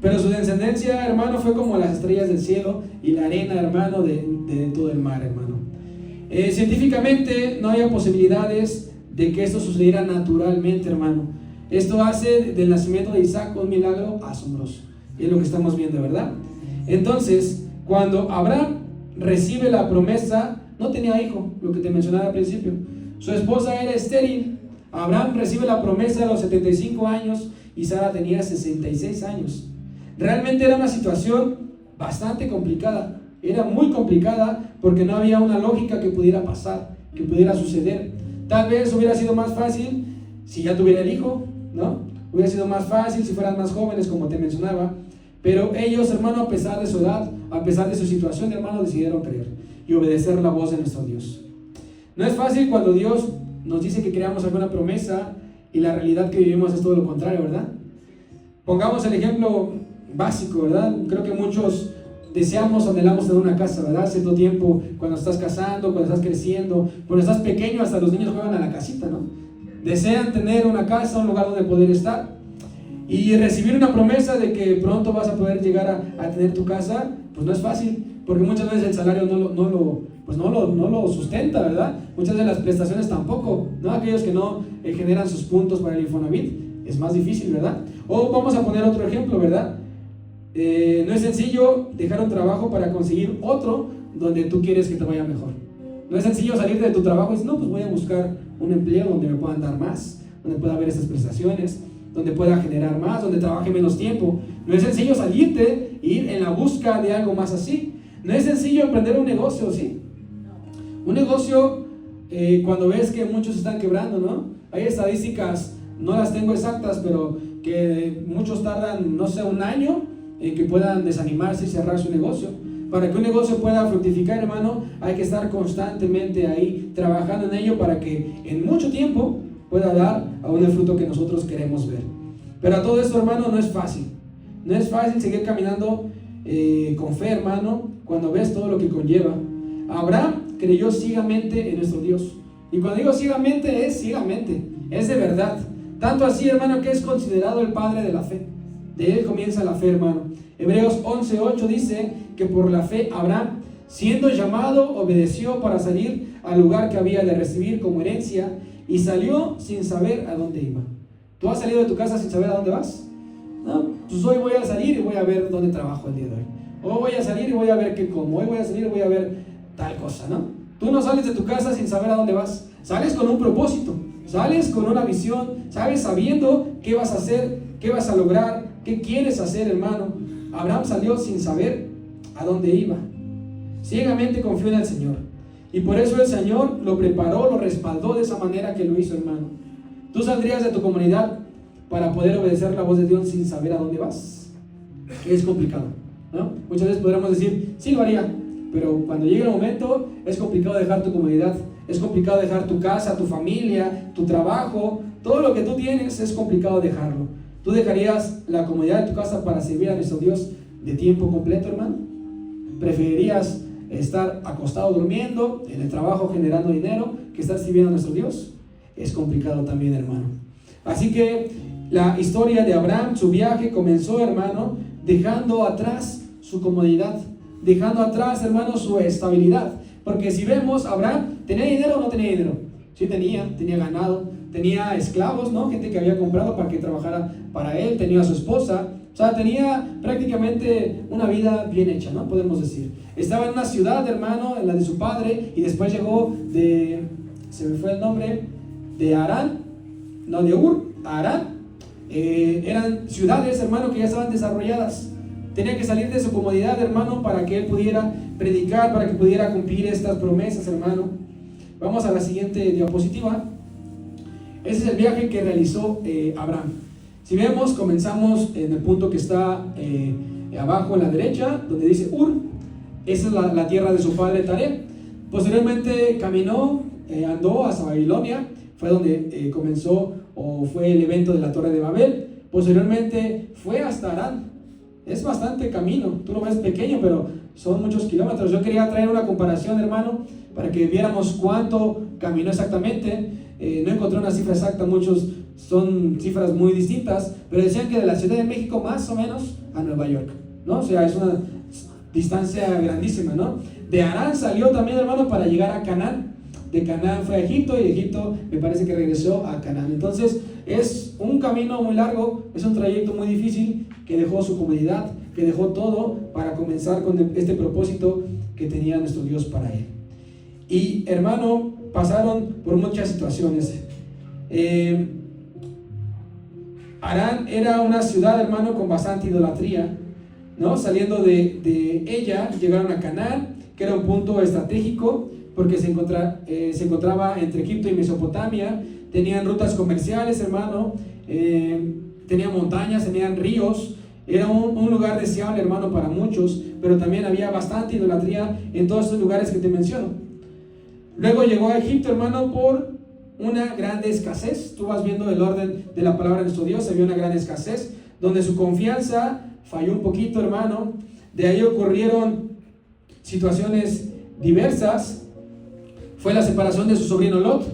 pero su descendencia, hermano, fue como las estrellas del cielo y la arena, hermano, de todo el mar, hermano. Científicamente no hay posibilidades de que esto sucediera naturalmente, hermano. Esto hace del nacimiento de Isaac un milagro asombroso, y es lo que estamos viendo, ¿verdad? Entonces, cuando Abraham recibe la promesa, no tenía hijo, lo que te mencionaba al principio. Su esposa era estéril. Abraham recibe la promesa a los 75 años y Sara tenía 66 años. Realmente era una situación bastante complicada. Era muy complicada porque no había una lógica que pudiera pasar, que pudiera suceder. Tal vez hubiera sido más fácil si ya tuviera el hijo, ¿no? Hubiera sido más fácil si fueran más jóvenes, como te mencionaba. Pero ellos, hermano, a pesar de su edad, a pesar de su situación, hermano, decidieron creer y obedecer la voz de nuestro Dios. No es fácil cuando Dios nos dice que creamos alguna promesa y la realidad que vivimos es todo lo contrario, ¿verdad? Pongamos el ejemplo básico, ¿verdad? Creo que muchos deseamos, anhelamos tener una casa, ¿verdad? Cierto tiempo, cuando estás casando, cuando estás creciendo, cuando estás pequeño, hasta los niños juegan a la casita, ¿no? Desean tener una casa, un lugar donde poder estar. Y recibir una promesa de que pronto vas a poder llegar a tener tu casa, pues no es fácil, porque muchas veces el salario no lo sustenta, ¿verdad? Muchas de las prestaciones tampoco, ¿no? Aquellos que no generan sus puntos para el Infonavit, es más difícil, ¿verdad? O vamos a poner otro ejemplo, ¿verdad? No es sencillo dejar un trabajo para conseguir otro donde tú quieres que te vaya mejor. No es sencillo salir de tu trabajo y decir, no, pues voy a buscar un empleo donde me puedan dar más, donde pueda haber estas prestaciones, donde pueda generar más, donde trabaje menos tiempo. No es sencillo salirte ir en la busca de algo más así. No es sencillo emprender un negocio, ¿sí? Un negocio, cuando ves que muchos están quebrando, ¿no? Hay estadísticas, no las tengo exactas, pero que muchos tardan, no sé, un año en que puedan desanimarse y cerrar su negocio. Para que un negocio pueda fructificar, hermano, hay que estar constantemente ahí trabajando en ello para que en mucho tiempo pueda dar aún el fruto que nosotros queremos ver. Pero a todo esto, hermano, no es fácil. No es fácil seguir caminando con fe, hermano, cuando ves todo lo que conlleva. Abraham creyó ciegamente en nuestro Dios. Y cuando digo ciegamente, es de verdad. Tanto así, hermano, que es considerado el padre de la fe. De él comienza la fe, hermano. Hebreos 11:8 dice que por la fe Abraham, siendo llamado, obedeció para salir al lugar que había de recibir como herencia, y salió sin saber a dónde iba. ¿Tú has salido de tu casa sin saber a dónde vas? No, pues hoy voy a salir y voy a ver dónde trabajo el día de hoy. Hoy voy a salir y voy a ver qué como. Hoy voy a salir y voy a ver tal cosa, ¿no? Tú no sales de tu casa sin saber a dónde vas. Sales con un propósito, sales con una visión, sales sabiendo qué vas a hacer, qué vas a lograr, qué quieres hacer, hermano. Abraham salió sin saber a dónde iba. Ciegamente confió en el Señor. Y por eso el Señor lo preparó, lo respaldó de esa manera que lo hizo, hermano. ¿Tú saldrías de tu comunidad para poder obedecer la voz de Dios sin saber a dónde vas? Es complicado, ¿no? Muchas veces podríamos decir, sí lo haría, pero cuando llegue el momento es complicado dejar tu comunidad, es complicado dejar tu casa, tu familia, tu trabajo, todo lo que tú tienes es complicado dejarlo. ¿Tú dejarías la comodidad de tu casa para servir a nuestro Dios de tiempo completo, hermano? ¿Preferirías estar acostado durmiendo, en el trabajo generando dinero, que estar sirviendo a nuestro Dios? Es complicado también, hermano. Así que la historia de Abraham, su viaje comenzó, hermano, dejando atrás su comodidad, dejando atrás, hermano, su estabilidad. Porque si vemos, Abraham, ¿tenía dinero o no tenía dinero? Sí tenía ganado, tenía esclavos, ¿no? Gente que había comprado para que trabajara para él, tenía a su esposa, o sea, tenía prácticamente una vida bien hecha, ¿no? Podemos decir. Estaba en una ciudad, hermano, en la de su padre, y después llegó se me fue el nombre, de Harán, no, de Ur, a Harán. Eran ciudades, hermano, que ya estaban desarrolladas. Tenía que salir de su comodidad, hermano, para que él pudiera predicar, para que pudiera cumplir estas promesas, hermano. Vamos a la siguiente diapositiva. Ese es el viaje que realizó Abraham. Si vemos, comenzamos en el punto que está abajo a la derecha, donde dice Ur. Esa es la tierra de su padre Taré. Posteriormente caminó, andó hasta Babilonia. Fue donde comenzó o fue el evento de la Torre de Babel. Posteriormente fue hasta Harán. Es bastante camino, tú lo ves pequeño, pero son muchos kilómetros. Yo quería traer una comparación, hermano, para que viéramos cuánto caminó exactamente. No encontré una cifra exacta, muchos son cifras muy distintas, pero decían que de la Ciudad de México más o menos a Nueva York, ¿no? O sea, es una distancia grandísima, ¿no? De Harán salió también, hermano, para llegar a Canaán. De Canaán fue a Egipto, y de Egipto me parece que regresó a Canaán. Entonces es un camino muy largo, es un trayecto muy difícil, que dejó su comunidad, que dejó todo para comenzar con este propósito que tenía nuestro Dios para él. Y, hermano, pasaron por muchas situaciones. Harán era una ciudad, hermano, con bastante idolatría, ¿no? Saliendo de ella llegaron a Canaán, que era un punto estratégico porque se encontraba entre Egipto y Mesopotamia. Tenían rutas comerciales, hermano, tenían montañas, tenían ríos. Era un lugar deseable, hermano, para muchos, pero también había bastante idolatría en todos estos lugares que te menciono. Luego llegó a Egipto, hermano, por una grande escasez. Tú vas viendo el orden de la palabra de nuestro Dios. Había una gran escasez, donde su confianza falló un poquito, hermano. De ahí ocurrieron situaciones diversas. Fue la separación de su sobrino Lot.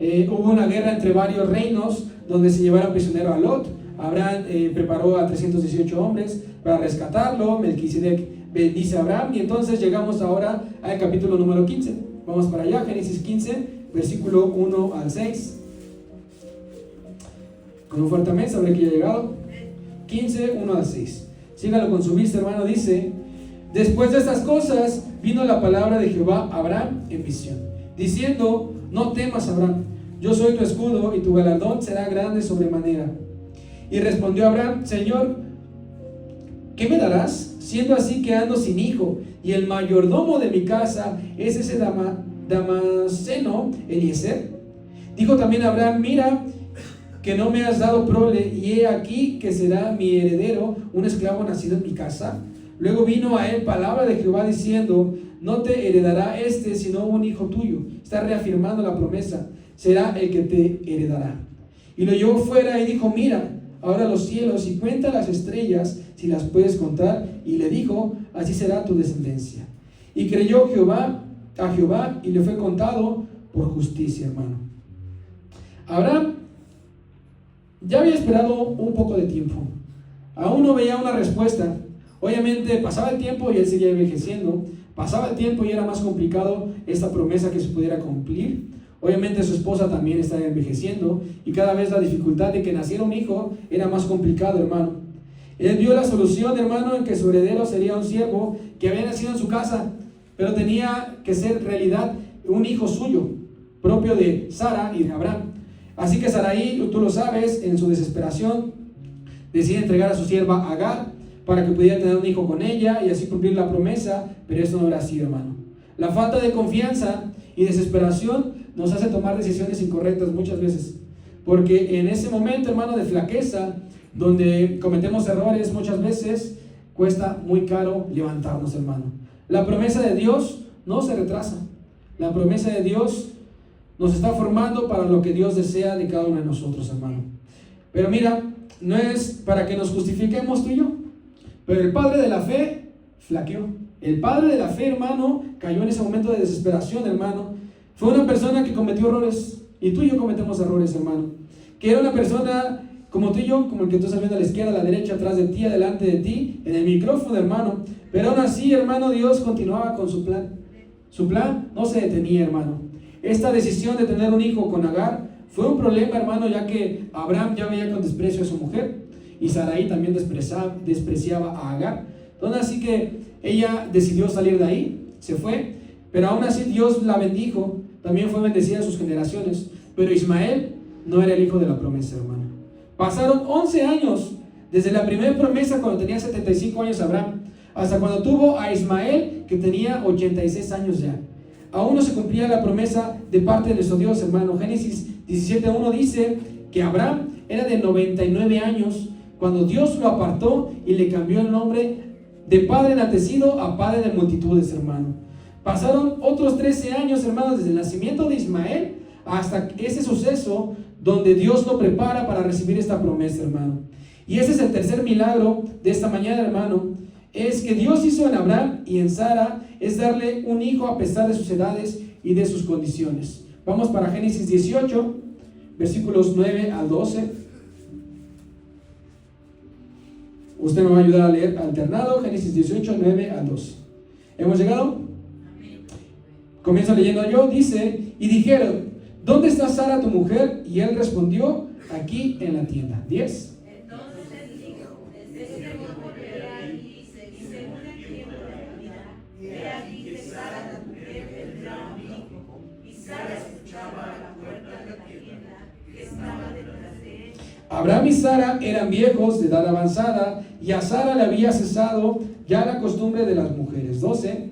Hubo una guerra entre varios reinos, donde se llevaron prisionero a Lot. Abraham preparó a 318 hombres para rescatarlo. Melquisedec bendice a Abraham, y entonces llegamos ahora al capítulo número 15. Vamos para allá, Génesis 15, versículo 1 al 6. Con un fuerte amén, sabré que ya ha llegado. 15, 1 al 6. Sígalo con su vista, hermano. Dice: después de estas cosas vino la palabra de Jehová a Abraham en visión, diciendo: no temas, Abraham, yo soy tu escudo, y tu galardón será grande sobremanera. Y respondió Abraham: Señor, ¿qué me darás? Siendo así que ando sin hijo, y el mayordomo de mi casa es ese Damaseno Eliezer. Dijo también Abraham, mira que no me has dado prole, y he aquí que será mi heredero un esclavo nacido en mi casa. Luego vino a él palabra de Jehová diciendo, no te heredará sino un hijo tuyo. Está reafirmando la promesa, será el que te heredará. Y lo llevó fuera y dijo, mira ahora los cielos y cuenta las estrellas si las puedes contar. Y le dijo, así será tu descendencia. Y creyó a Jehová y le fue contado por justicia, hermano. Abraham ya había esperado un poco de tiempo. Aún no veía una respuesta. Obviamente pasaba el tiempo y él seguía envejeciendo. Pasaba el tiempo y era más complicado esta promesa que se pudiera cumplir. Obviamente su esposa también estaba envejeciendo y cada vez la dificultad de que naciera un hijo era más complicado, hermano. Él vio la solución, hermano, en que su heredero sería un siervo que había nacido en su casa, pero tenía que ser realidad un hijo suyo, propio de Sara y de Abraham. Así que Sarai, tú lo sabes, en su desesperación decide entregar a su sierva Agar para que pudiera tener un hijo con ella y así cumplir la promesa, pero esto no era así, hermano. La falta de confianza y desesperación nos hace tomar decisiones incorrectas muchas veces, porque en ese momento, hermano, de flaqueza, donde cometemos errores muchas veces, cuesta muy caro levantarnos, hermano. La promesa de Dios no se retrasa. La promesa de Dios nos está formando para lo que Dios desea de cada uno de nosotros, hermano. Pero mira, no es para que nos justifiquemos tú y yo, pero el padre de la fe flaqueó. El padre de la fe, hermano, cayó en ese momento de desesperación, hermano. Fue una persona que cometió errores, y tú y yo cometemos errores, hermano. Que era una persona como tú y yo, como el que tú estás viendo a la izquierda, a la derecha, atrás de ti, adelante de ti, en el micrófono, hermano. Pero aún así, hermano, Dios continuaba con su plan. Su plan no se detenía, hermano. Esta decisión de tener un hijo con Agar fue un problema, hermano, ya que Abraham ya veía con desprecio a su mujer y Sarai también despreciaba a Agar. Entonces, así que ella decidió salir de ahí, se fue, pero aún así Dios la bendijo, también fue bendecida a sus generaciones. Pero Ismael no era el hijo de la promesa, hermano. Pasaron 11 años desde la primera promesa, cuando tenía 75 años Abraham, hasta cuando tuvo a Ismael, que tenía 86 años ya. Aún no se cumplía la promesa de parte de nuestro Dios, hermano. Génesis 17:1 dice que Abraham era de 99 años cuando Dios lo apartó y le cambió el nombre de padre enaltecido a padre de multitudes, hermano. Pasaron otros 13 años, hermanos, desde el nacimiento de Ismael hasta ese suceso donde Dios lo prepara para recibir esta promesa, hermano. Y ese es el tercer milagro de esta mañana, hermano. Es que Dios hizo en Abraham y en Sara, es darle un hijo a pesar de sus edades y de sus condiciones. Vamos para Génesis 18, versículos 9 al 12. Usted me va a ayudar a leer alternado, Génesis 18, 9 al 12. ¿Hemos llegado? Comienzo leyendo yo, dice, y dijeron, ¿dónde está Sara tu mujer? Y él respondió, aquí en la tienda. 10. Abraham y Sara eran viejos de edad avanzada, y a Sara le había cesado ya la costumbre de las mujeres. 12.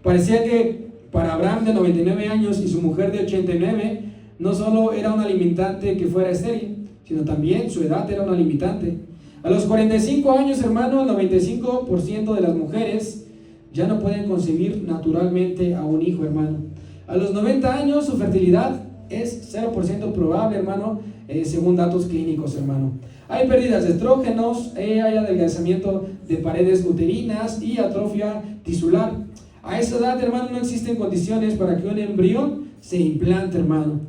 Parecía que para Abraham de 99 años y su mujer de 89, no solo era una limitante que fuera estéril, sino también su edad era una limitante. A los 45 años, hermano, el 95% de las mujeres ya no pueden concebir naturalmente a un hijo, hermano. A los 90 años su fertilidad es 0% probable, hermano, según datos clínicos, hermano. Hay pérdidas de estrógenos, hay adelgazamiento de paredes uterinas y atrofia tisular. A esa edad, hermano, no existen condiciones para que un embrión se implante, hermano.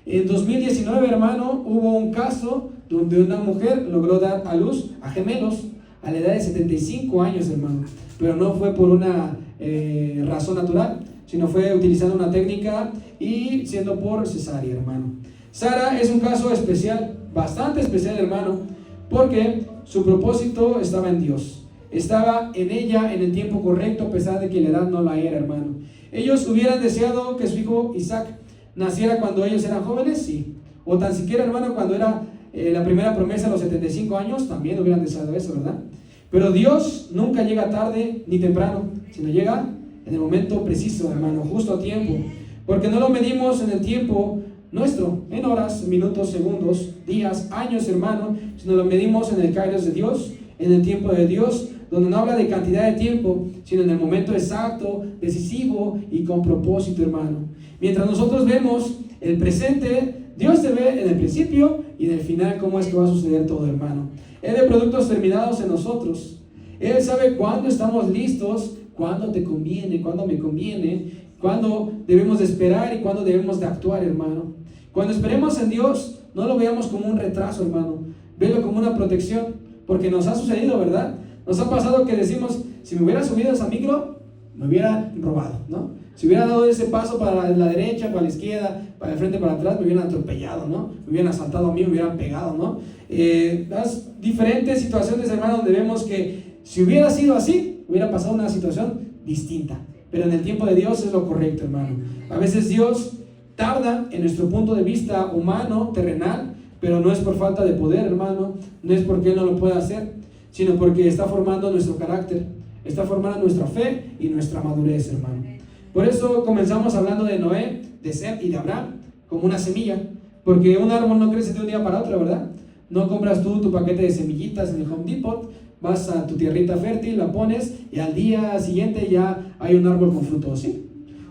En 2019, hermano, hubo un caso donde una mujer logró dar a luz a gemelos a la edad de 75 años, hermano. Pero no fue por una razón natural, sino fue utilizando una técnica y siendo por cesárea, hermano. Sara es un caso especial, bastante especial, hermano, porque su propósito estaba en Dios. Estaba en ella en el tiempo correcto, a pesar de que la edad no la era, hermano. ¿Ellos hubieran deseado que su hijo Isaac naciera cuando ellos eran jóvenes? Sí. O tan siquiera, hermano, cuando era la primera promesa a los 75 años, también hubieran deseado eso, ¿verdad? Pero Dios nunca llega tarde ni temprano, sino llega en el momento preciso, hermano, justo a tiempo. Porque no lo medimos en el tiempo nuestro, en horas, minutos, segundos, días, años, hermano, sino lo medimos en el kairos de Dios, en el tiempo de Dios, donde no habla de cantidad de tiempo, sino en el momento exacto, decisivo y con propósito, hermano. Mientras nosotros vemos el presente, Dios te ve en el principio y en el final cómo es que va a suceder todo, hermano. Él ve productos terminados en nosotros. Él sabe cuándo estamos listos, cuándo te conviene, cuándo me conviene, cuándo debemos de esperar y cuándo debemos de actuar, hermano. Cuando esperemos en Dios, no lo veamos como un retraso, hermano. Velo como una protección, porque nos ha sucedido, ¿verdad? Nos ha pasado que decimos, si me hubiera subido a esa micro, me hubiera robado, ¿no? Si hubiera dado ese paso para la derecha, para la izquierda, para el frente, para atrás, me hubieran atropellado, ¿no? Me hubieran asaltado a mí, me hubieran pegado, ¿no? Las diferentes situaciones, hermano, donde vemos que si hubiera sido así, hubiera pasado una situación distinta. Pero en el tiempo de Dios es lo correcto, hermano. A veces Dios tarda en nuestro punto de vista humano, terrenal, pero no es por falta de poder, hermano. No es porque Él no lo pueda hacer, sino porque está formando nuestro carácter, está formando nuestra fe y nuestra madurez, hermano. Por eso comenzamos hablando de Noé, de Sem y de Abraham como una semilla, porque un árbol no crece de un día para otro, ¿verdad? No compras tú tu paquete de semillitas en el Home Depot, vas a tu tierrita fértil, la pones y al día siguiente ya hay un árbol con frutos, ¿sí?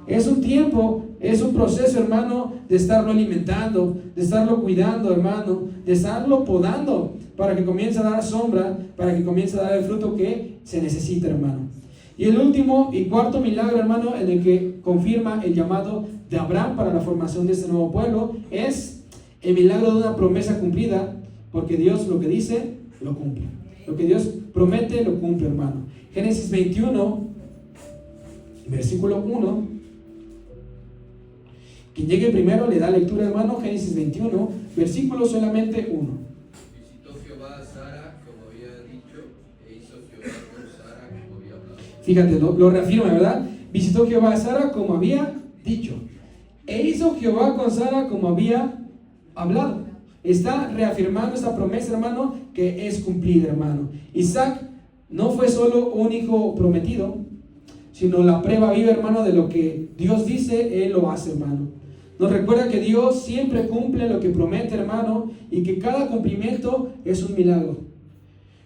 Es un tiempo, es un proceso, hermano, de estarlo alimentando, de estarlo cuidando, hermano, de estarlo podando para que comience a dar sombra, para que comience a dar el fruto que se necesita, hermano. Y el último y cuarto milagro, hermano, en el que confirma el llamado de Abraham para la formación de este nuevo pueblo, es el milagro de una promesa cumplida, porque Dios lo que dice, lo cumple. Lo que Dios promete, lo cumple, hermano. Génesis 21, versículo 1. Quien llegue primero le da lectura, hermano. Génesis 21, versículo solamente 1. Visitó Jehová a Sara como había dicho, e hizo Jehová con Sara como había hablado. Fíjate, lo reafirma, ¿verdad? Visitó Jehová a Sara como había dicho, e hizo Jehová con Sara como había hablado. Está reafirmando esta promesa, hermano, que es cumplida, hermano. Isaac no fue solo un hijo prometido, sino la prueba viva, hermano, de lo que Dios dice, Él lo hace, hermano. Nos recuerda que Dios siempre cumple lo que promete, hermano, y que cada cumplimiento es un milagro.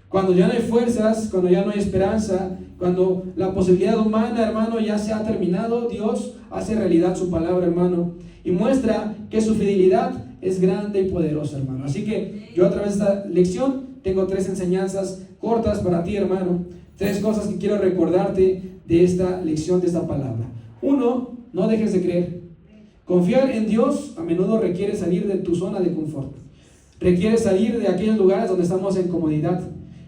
Cuando ya no hay fuerzas, cuando ya no hay esperanza, cuando la posibilidad humana, hermano, ya se ha terminado, Dios hace realidad su palabra, hermano, y muestra que su fidelidad es grande y poderosa, hermano. Así que yo a través de esta lección tengo 3 enseñanzas cortas para ti, hermano. 3 cosas que quiero recordarte de esta lección, de esta palabra. 1, no dejes de creer. Confiar en Dios a menudo requiere salir de tu zona de confort. Requiere salir de aquellos lugares donde estamos en comodidad.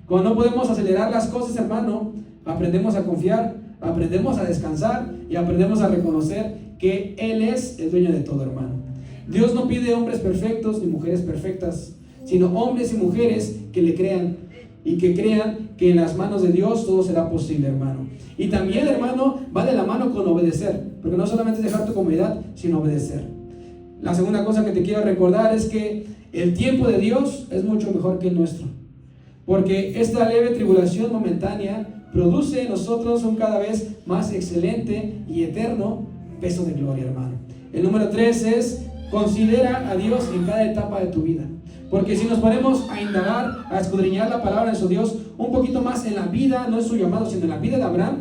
Cuando no podemos acelerar las cosas, hermano, aprendemos a confiar, aprendemos a descansar y aprendemos a reconocer que Él es el dueño de todo, hermano. Dios no pide hombres perfectos ni mujeres perfectas, sino hombres y mujeres que le crean y que crean que en las manos de Dios todo será posible, hermano. Y también, hermano, va de la mano con obedecer, porque no solamente es dejar tu comodidad, sino obedecer. La segunda cosa que te quiero recordar es que el tiempo de Dios es mucho mejor que el nuestro, porque esta leve tribulación momentánea produce en nosotros un cada vez más excelente y eterno peso de gloria, hermano. El número 3 es: considera a Dios en cada etapa de tu vida. Porque si nos ponemos a indagar, a escudriñar la palabra de su Dios un poquito más en la vida, no en su llamado, sino en la vida de Abraham,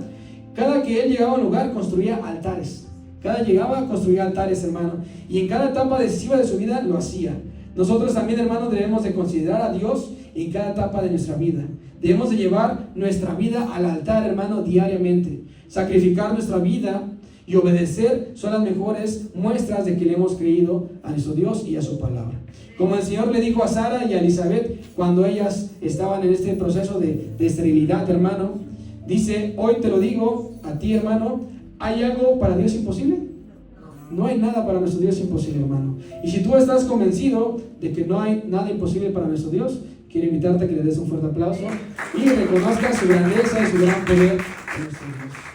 cada que él llegaba a un lugar construía altares. Cada llegaba construía altares, hermano. Y en cada etapa decisiva de su vida lo hacía. Nosotros también, hermano, debemos de considerar a Dios en cada etapa de nuestra vida. Debemos de llevar nuestra vida al altar, hermano, diariamente. Sacrificar nuestra vida y obedecer son las mejores muestras de que le hemos creído a nuestro Dios y a su palabra. Como el Señor le dijo a Sara y a Elizabeth cuando ellas estaban en este proceso de esterilidad, hermano, dice: hoy te lo digo a ti, hermano, ¿hay algo para Dios imposible? No hay nada para nuestro Dios imposible, hermano. Y si tú estás convencido de que no hay nada imposible para nuestro Dios, quiero invitarte a que le des un fuerte aplauso y reconozcas su grandeza y su gran poder en nuestro Dios.